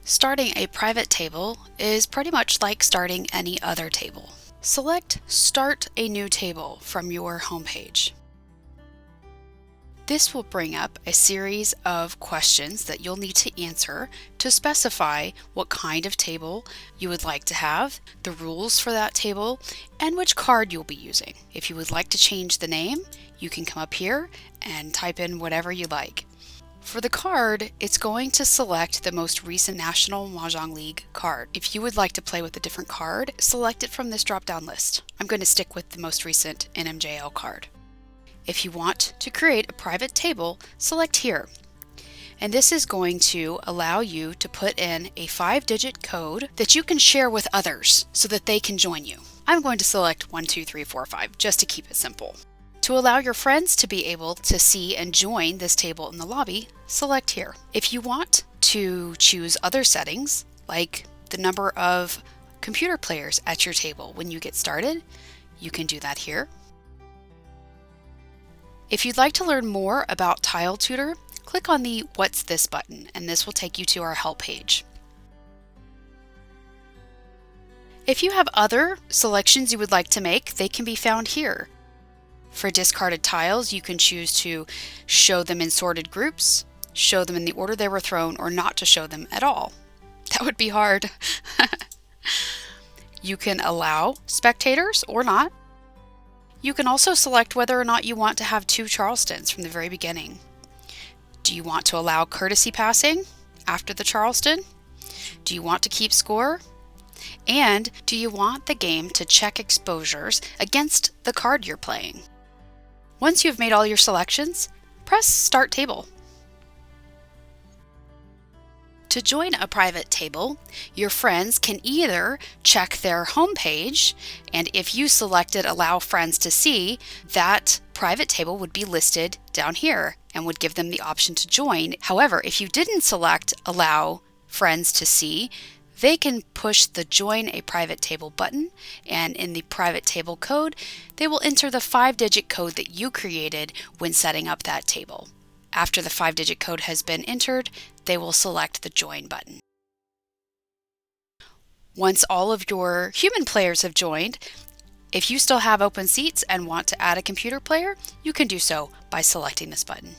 Starting a private table is pretty much like starting any other table. Select Start a New Table from your homepage. This will bring up a series of questions that you'll need to answer to specify what kind of table you would like to have, the rules for that table, and which card you'll be using. If you would like to change the name, you can come up here and type in whatever you like. For the card, it's going to select the most recent National Mahjong League card. If you would like to play with a different card, select it from this drop-down list. I'm going to stick with the most recent NMJL card. If you want to create a private table, select here. And this is going to allow you to put in a 5-digit code that you can share with others so that they can join you. I'm going to select 12345 just to keep it simple. To allow your friends to be able to see and join this table in the lobby, select here. If you want to choose other settings, like the number of computer players at your table when you get started, you can do that here. If you'd like to learn more about Tile Tutor, click on the What's This button, and this will take you to our help page. If you have other selections you would like to make, they can be found here. For discarded tiles, you can choose to show them in sorted groups, show them in the order they were thrown, or not to show them at all. That would be hard. You can allow spectators or not. You can also select whether or not you want to have 2 Charlestons from the very beginning. Do you want to allow courtesy passing after the Charleston? Do you want to keep score? And do you want the game to check exposures against the card you're playing? Once you've made all your selections, press Start Table. To join a private table, your friends can either check their home page, and if you selected Allow Friends to See, that private table would be listed down here and would give them the option to join. However, if you didn't select Allow Friends to See, they can push the Join a Private Table button, and in the private table code, they will enter the 5-digit code that you created when setting up that table. After the 5-digit code has been entered, they will select the Join button. Once all of your human players have joined, if you still have open seats and want to add a computer player, you can do so by selecting this button.